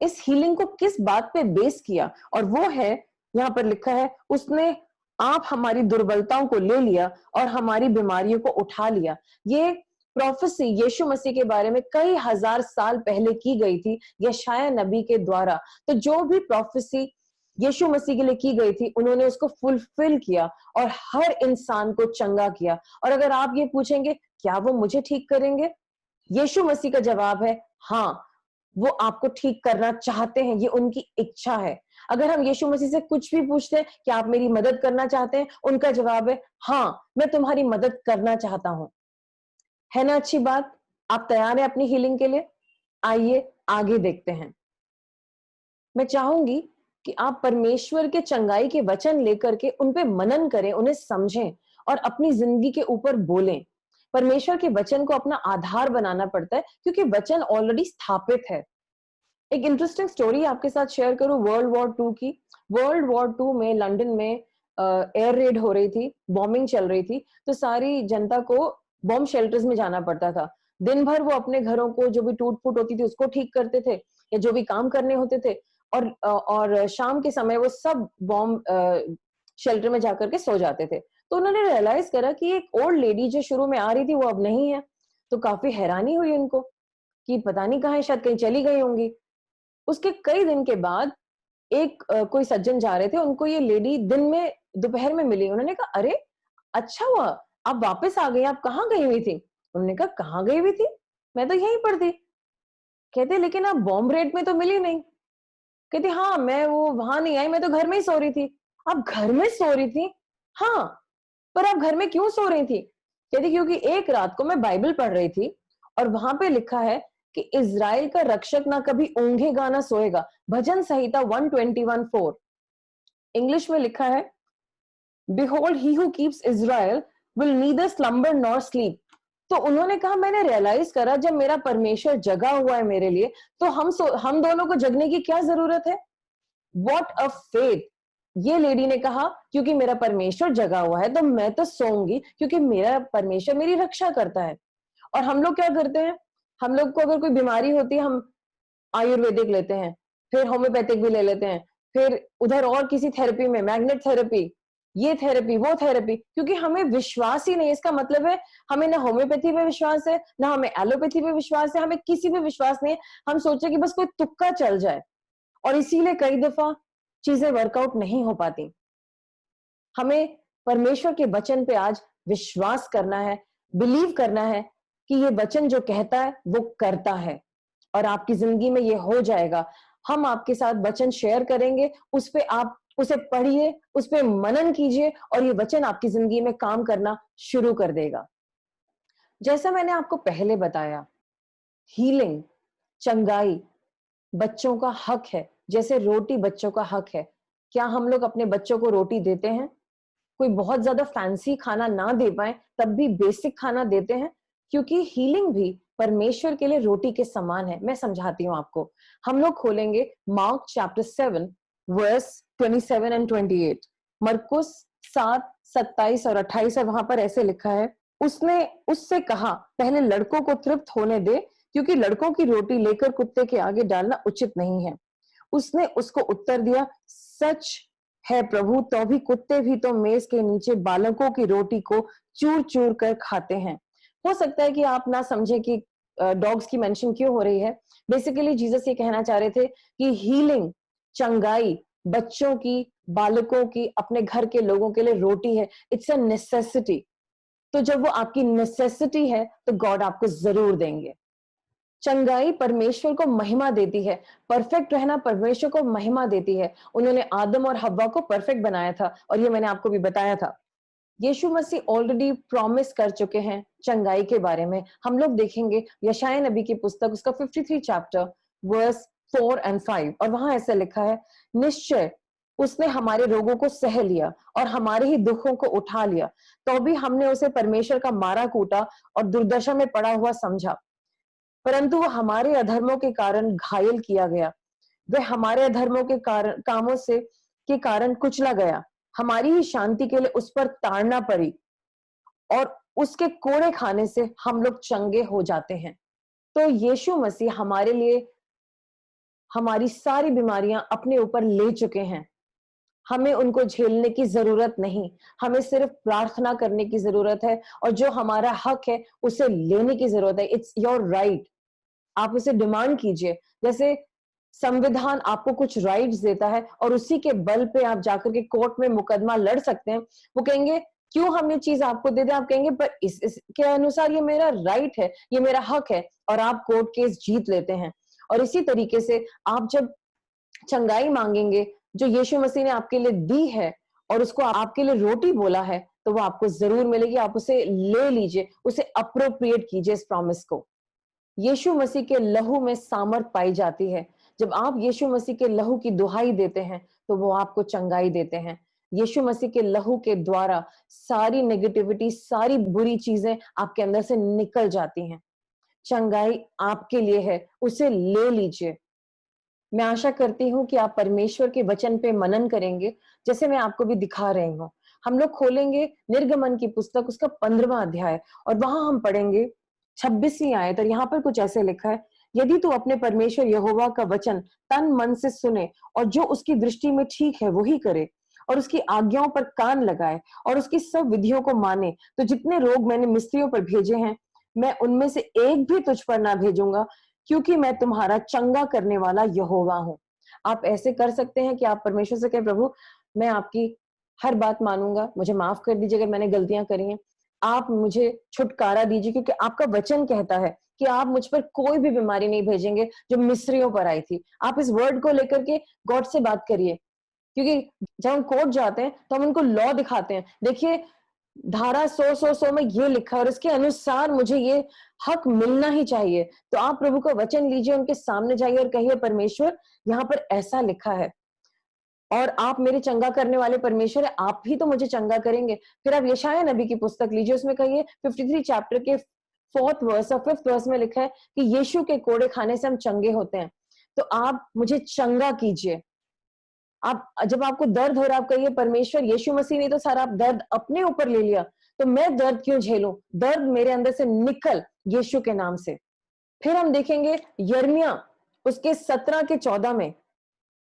इस हीलिंग को किस बात पे बेस किया, और वो है, यहाँ पर लिखा है, उसने आप हमारी दुर्बलताओं को ले लिया और हमारी बीमारियों को उठा लिया। ये प्रोफेसी यीशु मसीह के बारे में कई हजार साल पहले की गई थी यशायाह नबी के द्वारा। तो जो भी प्रोफेसी यीशु मसीह के लिए की गई थी, उन्होंने उसको फुलफिल किया और हर इंसान को चंगा किया। और अगर आप ये पूछेंगे क्या वो मुझे ठीक करेंगे, यीशु मसीह का जवाब है हाँ, वो आपको ठीक करना चाहते हैं, ये उनकी इच्छा है। अगर हम यीशु मसीह से कुछ भी पूछते हैं कि आप मेरी मदद करना चाहते हैं, उनका जवाब है हाँ, मैं तुम्हारी मदद करना चाहता हूं। है ना अच्छी बात? आप तैयार हैं अपनी हीलिंग के लिए? आइए आगे देखते हैं। मैं चाहूंगी कि आप परमेश्वर के चंगाई के वचन लेकर के उन पे मनन करें, उन्हें समझें और अपनी जिंदगी के ऊपर बोलें। परमेश्वर के वचन को अपना आधार बनाना पड़ता है क्योंकि वचन ऑलरेडी स्थापित है। एक इंटरेस्टिंग स्टोरी आपके साथ शेयर करूं वर्ल्ड वॉर 2 की। वर्ल्ड वॉर 2 में लंदन में एयर रेड हो रही थी, बॉम्बिंग चल रही थी, तो सारी जनता को बॉम्ब शेल्टर्स में जाना पड़ता था। दिन भर वो अपने घरों को जो भी टूट फूट होती थी उसको ठीक करते थे या जो भी काम करने होते थे, और शाम के समय वो सब बॉम्ब शेल्टर में जाकर के सो जाते थे। तो उन्होंने रियलाइज करा कि एक ओल्ड लेडी जो शुरू में आ रही थी वो अब नहीं है। तो काफी हैरानी हुई उनको कि पता नहीं कहाँ है, शायद कहीं चली गई होंगी। उसके कई दिन के बाद कोई सज्जन जा रहे थे, उनको ये लेडी दिन में दोपहर में मिली। उन्होंने कहा अरे अच्छा हुआ आप वापस आ गई, आप कहाँ गई हुई थी? उन्होंने कहा कहाँ गई हुई थी, मैं तो यहीं पर थी। कहते लेकिन आप बॉम्ब रेड में तो मिली नहीं। कहती हाँ मैं वो वहां नहीं आई, मैं तो घर में ही सो रही थी। आप घर में सो रही थी? हाँ, पर आप घर में क्यों सो रही थी? कहती क्योंकि एक रात को मैं बाइबल पढ़ रही थी और वहां पे लिखा है कि इज़राइल का रक्षक ना कभी ऊंघेगा ना सोएगा। भजन संहिता 121:4 इंग्लिश में लिखा है, behold he who keeps Israel will neither slumber nor sleep. तो उन्होंने कहा मैंने रियलाइज करा जब मेरा परमेश्वर जगा हुआ है मेरे लिए, तो हम दोनों को जगने की क्या जरूरत है? What a faith. ये लेडी ने कहा क्योंकि मेरा परमेश्वर जगा हुआ है तो मैं तो सोऊंगी क्योंकि मेरा परमेश्वर मेरी रक्षा करता है। और हम लोग क्या करते हैं, हम लोग को अगर कोई बीमारी होती है हम आयुर्वेदिक लेते हैं, फिर होम्योपैथिक भी ले लेते हैं, फिर उधर और किसी थेरेपी में मैग्नेट थेरेपी, ये थेरेपी वो थेरेपी, क्योंकि हमें विश्वास ही नहीं। इसका मतलब है हमें ना होम्योपैथी पे विश्वास है, ना हमें एलोपैथी पे विश्वास है, हमें किसी पे विश्वास नहीं है। हम सोचे कि बस कोई तुक्का चल जाए, और इसीलिए कई दफा चीजें वर्कआउट नहीं हो पाती। हमें परमेश्वर के वचन पे आज विश्वास करना है, बिलीव करना है कि ये वचन जो कहता है वो करता है और आपकी जिंदगी में ये हो जाएगा। हम आपके साथ वचन शेयर करेंगे, उस पे आप उसे पढ़िए, उस पे मनन कीजिए और ये वचन आपकी जिंदगी में काम करना शुरू कर देगा। जैसा मैंने आपको पहले बताया, हीलिंग, चंगाई बच्चों का हक है, जैसे रोटी बच्चों का हक है। क्या हम लोग अपने बच्चों को रोटी देते हैं? कोई बहुत ज्यादा फैंसी खाना ना दे पाए तब भी बेसिक खाना देते हैं, क्योंकि हीलिंग भी परमेश्वर के लिए रोटी के समान है। मैं समझाती हूँ आपको। हम लोग खोलेंगे मार्क चैप्टर 7 वर्स 27 एंड 28। मरकुस 7, 27 और 28 है। वहां पर ऐसे लिखा है, उसने उससे कहा पहले लड़कों को तृप्त होने दे, क्योंकि लड़कों की रोटी लेकर कुत्ते के आगे डालना उचित नहीं है। उसने उसको उत्तर दिया, सच है प्रभु, तो भी कुत्ते भी तो मेज के नीचे बालकों की रोटी को चूर चूर कर खाते हैं। हो सकता है कि आप ना समझे कि डॉग्स की मेंशन क्यों हो रही है। बेसिकली जीसस ये कहना चाह रहे थे कि हीलिंग, चंगाई बच्चों की, बालकों की, अपने घर के लोगों के लिए रोटी है। It's a necessity. तो जब वो आपकी नेसेसिटी है तो गॉड आपको जरूर देंगे। चंगाई परमेश्वर को महिमा देती है, परफेक्ट रहना परमेश्वर को महिमा देती है। उन्होंने आदम और हव्वा को परफेक्ट बनाया था और ये मैंने आपको भी बताया था। यीशु मसीह ऑलरेडी प्रॉमिस कर चुके हैं चंगाई के बारे में। हम लोग देखेंगे यशायाह नबी की पुस्तक, उसका 53 चैप्टर वर्स 4 और 5, और वहां ऐसा लिखा है, निश्चय उसने हमारे रोगों को सह लिया और हमारे ही दुखों को उठा लिया, तो भी हमने उसे परमेश्वर का मारा कूटा और दुर्दशा में पड़ा हुआ समझा। परंतु वो हमारे अधर्मों के कारण घायल किया गया, वह हमारे अधर्मों के कारण कामों से के कारण कुचला गया, हमारी ही शांति के लिए उस पर ताड़ना पड़ी और उसके कोड़े खाने से हम लोग चंगे हो जाते हैं। तो यीशु मसीह हमारे लिए हमारी सारी बीमारियां अपने ऊपर ले चुके हैं। हमें उनको झेलने की जरूरत नहीं, हमें सिर्फ प्रार्थना करने की जरूरत है और जो हमारा हक है उसे लेने की जरूरत है। It's your right. आप उसे डिमांड कीजिए। जैसे संविधान आपको कुछ राइट्स देता है और उसी के बल पे आप जाकर के कोर्ट में मुकदमा लड़ सकते हैं। वो कहेंगे क्यों हम ये चीज आपको दे दें? आप कहेंगे पर इसके अनुसार ये मेरा राइट है, ये मेरा हक है, और आप कोर्ट केस जीत लेते हैं। और इसी तरीके से आप जब चंगाई मांगेंगे जो यीशु मसीह ने आपके लिए दी है और उसको आपके लिए रोटी बोला है, तो वो आपको जरूर मिलेगी। आप उसे ले लीजिए, उसे अप्रोप्रिएट कीजिए इस प्रॉमिस को। यीशु मसीह के लहू में सामर्थ पाई जाती है। जब आप यीशु मसीह के लहू की दुहाई देते हैं तो वो आपको चंगाई देते हैं। यीशु मसीह के लहू के द्वारा सारी नेगेटिविटी, सारी बुरी चीजें आपके अंदर से निकल जाती हैं। चंगाई आपके लिए है, उसे ले लीजिए। मैं आशा करती हूँ कि आप परमेश्वर के वचन पे मनन करेंगे, जैसे मैं आपको भी दिखा रही हूँ। हम लोग खोलेंगे निर्गमन की पुस्तक, उसका 15वां अध्याय, और वहां हम पढ़ेंगे 26वीं आयत। और यहाँ पर कुछ ऐसे लिखा है, यदि तू अपने परमेश्वर यहोवा का वचन तन मन से सुने और जो उसकी दृष्टि में ठीक है वही करे और उसकी आज्ञाओं पर कान लगाए और उसकी सब विधियों को माने, तो जितने रोग मैंने मिस्रियों पर भेजे हैं, मैं उनमें से एक भी तुझ पर ना भेजूंगा, क्योंकि मैं तुम्हारा चंगा करने वाला यहोवा हूं। आप ऐसे कर सकते हैं कि आप परमेश्वर से कहें, प्रभु मैं आपकी हर बात मानूंगा, मुझे माफ कर दीजिए अगर मैंने गलतियां करी हैं, आप मुझे छुटकारा दीजिए, क्योंकि आपका वचन कहता है कि आप मुझ पर कोई भी बीमारी नहीं भेजेंगे जो मिस्रियों पर आई थी। आप इस वर्ड को लेकर के गॉड से बात करिए, क्योंकि जब हम कोर्ट जाते हैं तो हम उनको लॉ दिखाते हैं, देखिए धारा 100 में ये लिखा है और इसके अनुसार मुझे ये हक मिलना ही चाहिए। तो आप प्रभु का वचन लीजिए, उनके सामने जाइए और कहिए, परमेश्वर यहाँ पर ऐसा लिखा है और आप मेरे चंगा करने वाले परमेश्वर है, आप ही तो मुझे चंगा करेंगे। फिर आप यशायाह नबी की पुस्तक लीजिए, उसमें कहिए 53 चैप्टर के 4th वर्स और 5th वर्स में लिखा है कि यीशु के कोड़े खाने से हम चंगे होते हैं। तो आप मुझे चंगा कीजिए। आप जब आपको दर्द हो रहा है, आप कहिए, परमेश्वर यीशु मसीह ने तो सारा दर्द अपने ऊपर ले लिया, तो मैं दर्द क्यों झेलूं? दर्द मेरे अंदर से निकल यीशु के नाम से। फिर हम देखेंगे यिर्मयाह उसके 17 के 14 में,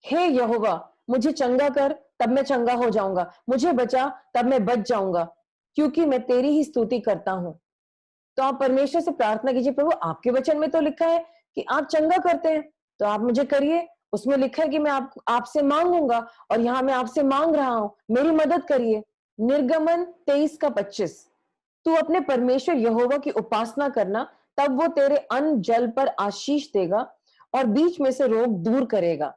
हे यहोवा मुझे चंगा कर तब मैं चंगा हो जाऊंगा, मुझे बचा तब मैं बच जाऊंगा, क्योंकि मैं तेरी ही स्तुति करता हूं। तो आप परमेश्वर से प्रार्थना कीजिए, प्रभु आपके वचन में तो लिखा है कि आप चंगा करते हैं, तो आप मुझे करिए। उसमें लिखा है कि मैं आपसे मांगूंगा और यहाँ मैं आपसे मांग रहा हूं, मेरी मदद करिए। निर्गमन 23 का 25, तू अपने परमेश्वर यहोवा की उपासना करना, तब वो तेरे अन्न जल पर आशीष देगा और बीच में से रोग दूर करेगा।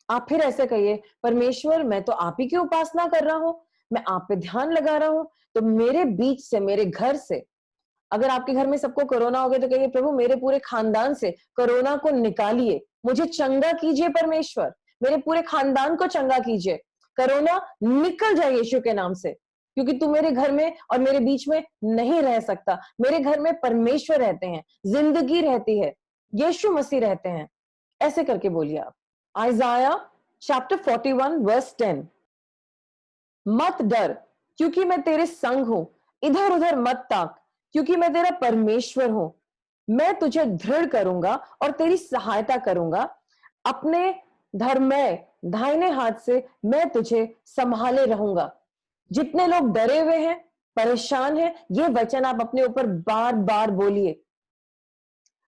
आप फिर ऐसे कहिए, परमेश्वर मैं तो आप ही की उपासना कर रहा हूं, मैं आप पे ध्यान लगा रहा हूं, तो मेरे बीच से, मेरे घर से, अगर आपके घर में सबको कोरोना हो गया तो कहिए, प्रभु मेरे पूरे खानदान से कोरोना को निकालिए, मुझे चंगा कीजिए परमेश्वर, मेरे पूरे खानदान को चंगा कीजिए, कोरोना निकल जाए यीशु के नाम से, क्योंकि तू मेरे घर में और मेरे बीच में नहीं रह सकता। मेरे घर में परमेश्वर रहते हैं, जिंदगी रहती है, यीशु मसीह रहते हैं। ऐसे करके बोलिए आप। आइजाया चैप्टर 41 वर्स 10, मत डर क्योंकि मैं तेरे संग हूं, इधर उधर मत ताक क्योंकि मैं तेरा परमेश्वर हूं। मैं तुझे दृढ़ करूंगा और तेरी सहायता करूंगा, अपने धर्ममय दाहिने हाथ से मैं तुझे संभाले रहूंगा। जितने लोग डरे हुए हैं, परेशान हैं, ये वचन आप अपने ऊपर बार बार बोलिए।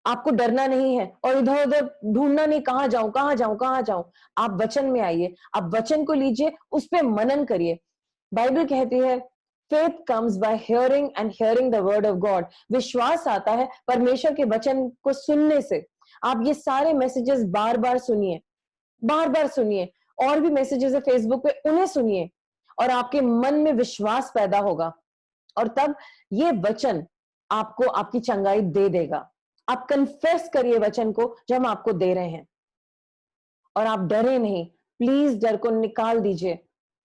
आपको डरना नहीं है और इधर उधर ढूंढना नहीं, कहां जाऊं कहां जाऊं कहां जाऊं। आप वचन में आइए, आप वचन को लीजिए, उस पर मनन करिए। बाइबल कहती है, faith comes by hearing and hearing the word of God. विश्वास आता है परमेश्वर के वचन को सुनने से। आप ये सारे मैसेजेस बार बार सुनिए, बार बार सुनिए। और भी मैसेजेस है फेसबुक पे, उन्हें सुनिए और आपके मन में विश्वास पैदा होगा और तब ये वचन आपको आपकी चंगाई दे देगा। आप कन्फेस करिए वचन को जो हम आपको दे रहे हैं और आप डरे नहीं। प्लीज डर को निकाल दीजिए।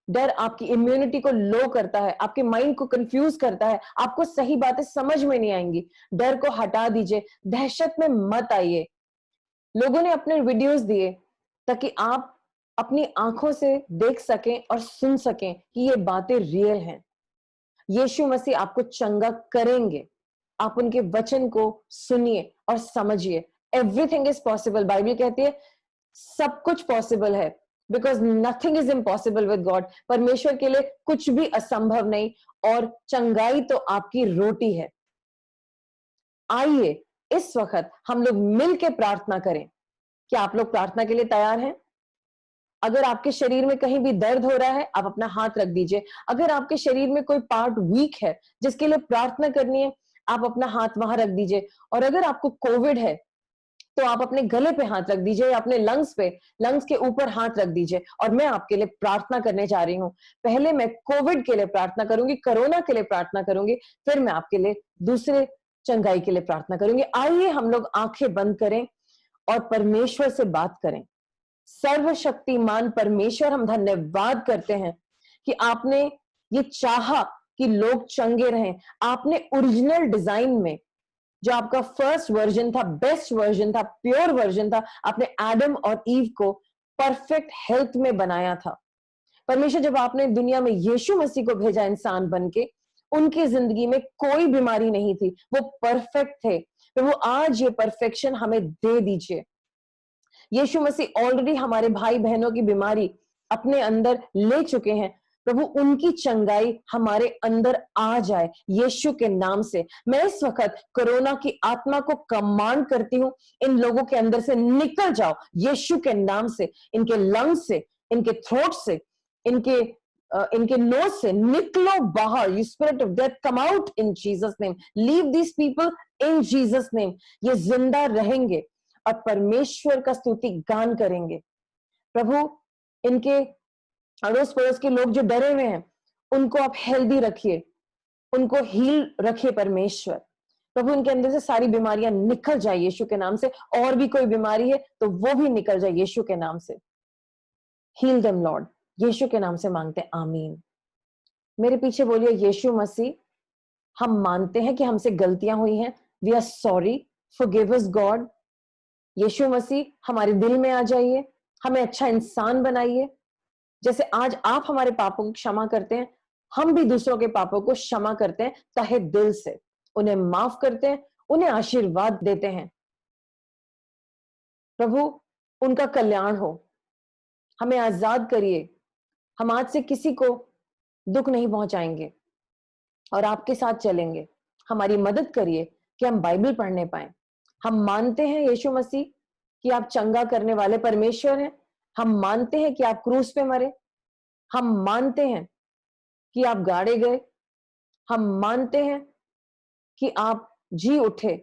डर आपकी इम्यूनिटी को लो करता है, आपके माइंड को कंफ्यूज करता है, आपको सही बातें समझ में नहीं आएंगी। डर को हटा दीजिए, दहशत में मत आइए। लोगों ने अपने वीडियोस दिए ताकि आप अपनी आंखों से देख सकें और सुन सकें कि ये बातें रियल हैं। यीशु मसीह आपको चंगा करेंगे। आप उनके वचन को सुनिए और समझिए। Everything is possible. बाइबल कहती है सब कुछ पॉसिबल है, because nothing is impossible with God. परमेश्वर के लिए कुछ भी असंभव नहीं और चंगाई तो आपकी रोटी है। आइए इस वक्त हम लोग मिल के प्रार्थना करें। क्या आप लोग प्रार्थना के लिए तैयार हैं? अगर आपके शरीर में कहीं भी दर्द हो रहा है, आप अपना हाथ रख दीजिए। अगर आपके शरीर में कोई पार्ट वीक है जिसके लिए प्रार्थना करनी है, आप अपना हाथ वहां रख दीजिए। और अगर आपको कोविड है तो आप अपने गले पे हाथ रख दीजिए या अपने लंग्स पे, लंग्स के ऊपर हाथ रख दीजिए और मैं आपके लिए प्रार्थना करने जा रही हूँ। पहले मैं कोविड के लिए प्रार्थना करूंगी, कोरोना के लिए प्रार्थना करूंगी, फिर मैं आपके लिए दूसरे चंगाई के लिए प्रार्थना करूंगी। आइए हम लोग आंखें बंद करें और परमेश्वर से बात करें। सर्वशक्तिमान परमेश्वर, हम धन्यवाद करते हैं कि आपने ये चाहा कि लोग चंगे रहें। आपने ओरिजिनल डिजाइन में, जो आपका फर्स्ट वर्जन था, बेस्ट वर्जन था, प्योर वर्जन था, आपने एडम और ईव को परफेक्ट हेल्थ में बनाया था। परमेश्वर, जब आपने दुनिया में यीशु मसीह को भेजा इंसान बनके, उनकी जिंदगी में कोई बीमारी नहीं थी, वो परफेक्ट थे। तो वो आज ये परफेक्शन हमें दे दीजिए। यीशु मसीह ऑलरेडी हमारे भाई बहनों की बीमारी अपने अंदर ले चुके हैं। प्रभु, उनकी चंगाई हमारे अंदर आ जाए यीशु के नाम से। मैं इस वक्त कोरोना की आत्मा को कमांड करती हूं, इन लोगों के अंदर से निकल जाओ यीशु के नाम से। इनके लंग्स से, इनके थ्रोट से, इनके नोज से निकलो बाहर। You spirit of death, come out in Jesus name. Leave these people in Jesus name. ये जिंदा रहेंगे और परमेश्वर का स्तुति गान करेंगे। प्रभु, इनके अड़ोस पड़ोस के लोग जो डरे हुए हैं, उनको आप हेल्दी रखिए, उनको हील रखिए परमेश्वर। प्रभु, इनके अंदर से सारी बीमारियां निकल जाए यीशु के नाम से। और भी कोई बीमारी है तो वो भी निकल जाए यीशु के नाम से। हील देम लॉर्ड, यीशु के नाम से मांगते हैं, आमीन। मेरे पीछे बोलिए, यीशु मसीह, हम मानते हैं कि हमसे गलतियां हुई हैं। We are sorry, forgive us God. Yeshu Masih, हमारे दिल में आ जाइए, हमें अच्छा इंसान बनाइए। जैसे आज आप हमारे पापों को क्षमा करते हैं, हम भी दूसरों के पापों को क्षमा करते हैं तहे दिल से, उन्हें माफ करते हैं, उन्हें आशीर्वाद देते हैं। प्रभु, उनका कल्याण हो, हमें आजाद करिए। हम आज से किसी को दुख नहीं पहुंचाएंगे और आपके साथ चलेंगे। हमारी मदद करिए कि हम बाइबल पढ़ने पाए। हम मानते हैं यीशु मसीह कि आप चंगा करने वाले परमेश्वर हैं। हम मानते हैं कि आप क्रूस पे मरे। हम मानते हैं कि आप गाड़े गए। हम मानते हैं कि आप जी उठे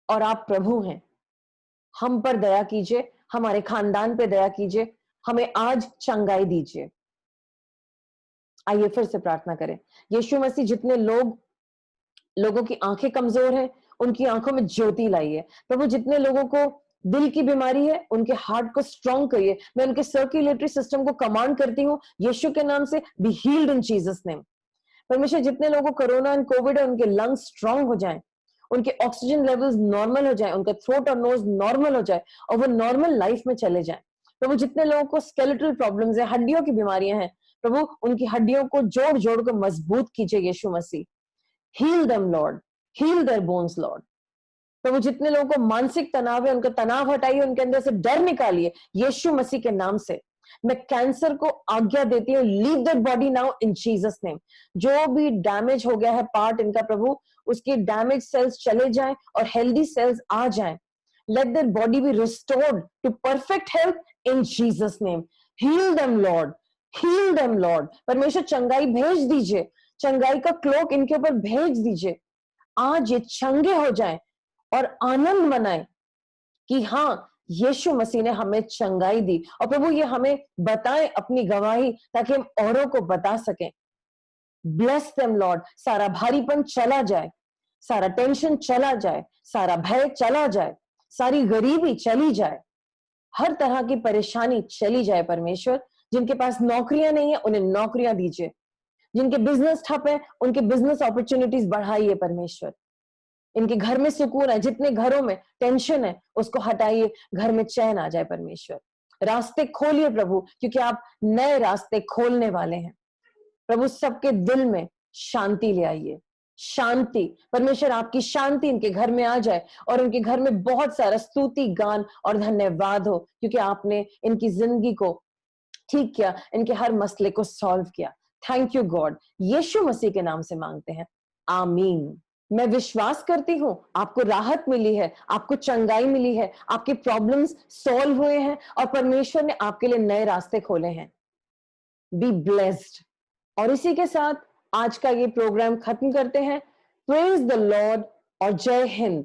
और आप प्रभु हैं। हम पर दया कीजिए, हमारे खानदान पे दया कीजिए, हमें आज चंगाई दीजिए। आइए फिर से प्रार्थना करें। यीशु मसीह, जितने लोगों की आंखें कमजोर हैं, उनकी आंखों में ज्योति लाइए। प्रभु, जितने लोगों को दिल की बीमारी है, उनके हार्ट को स्ट्रॉन्ग करिए। मैं उनके सर्कुलेटरी सिस्टम को कमांड करती हूँ यीशु के नाम से, be healed in Jesus name. परमेश्वर, जितने लोगों को कोरोना एंड कोविड है, उनके लंग्स स्ट्रांग हो जाएं, उनके ऑक्सीजन लेवल्स नॉर्मल हो जाएं, उनका थ्रोट और नोज नॉर्मल हो जाए और वो नॉर्मल लाइफ में चले जाएं। प्रभु, जितने लोगों को स्केलेटल प्रॉब्लम्स है, हड्डियों की बीमारियां हैं, प्रभु उनकी हड्डियों को जोड़ जोड़ कर मजबूत कीजिए Yeshu Masih. Heal them Lord, heal their bones Lord. प्रभु, जितने लोगों को मानसिक तनाव है, उनका तनाव हटाइए, उनके अंदर से डर निकालिए यीशु मसीह के नाम से। मैं कैंसर को आज्ञा देती हूँ, leave that body now in Jesus name. जो भी डैमेज हो गया है पार्ट इनका, प्रभु उसकी डैमेज सेल्स चले जाएं और हेल्दी सेल्स आ जाएं। Let that body be restored to perfect health in Jesus name. Heal them Lord, heal them Lord. परमेश्वर, चंगाई भेज दीजिए, चंगाई का क्लोक इनके ऊपर भेज दीजिए। आज ये चंगे हो जाएं और आनंद मनाएं कि हाँ, यीशु मसीह ने हमें चंगाई दी। और प्रभु, ये हमें बताएं अपनी गवाही, ताकि हम औरों को बता सकें। Bless them Lord. सारा भारीपन चला जाए, सारा टेंशन चला जाए, सारा भय चला जाए, सारी गरीबी चली जाए, हर तरह की परेशानी चली जाए। परमेश्वर, जिनके पास नौकरियां नहीं है, उन्हें नौकरियां दीजिए। जिनके बिजनेस ठप है, उनके बिजनेस अपॉर्चुनिटीज बढ़ाइए परमेश्वर। इनके घर में सुकून है, जितने घरों में टेंशन है उसको हटाइए, घर में चैन आ जाए परमेश्वर। रास्ते खोलिए प्रभु, क्योंकि आप नए रास्ते खोलने वाले हैं। प्रभु, सबके दिल में शांति ले आइए, शांति। परमेश्वर, आपकी शांति इनके घर में आ जाए और उनके घर में बहुत सारा स्तुति गान और धन्यवाद हो, क्योंकि आपने इनकी जिंदगी को ठीक किया, इनके हर मसले को सॉल्व किया। Thank you God. Yeshu Masih के नाम से मांगते हैं, आमीन। मैं विश्वास करती हूं आपको राहत मिली है, आपको चंगाई मिली है, आपके प्रॉब्लम्स सॉल्व हुए हैं और परमेश्वर ने आपके लिए नए रास्ते खोले हैं। Be blessed. और इसी के साथ आज का ये प्रोग्राम खत्म करते हैं। प्रेज द लॉर्ड और जय हिंद।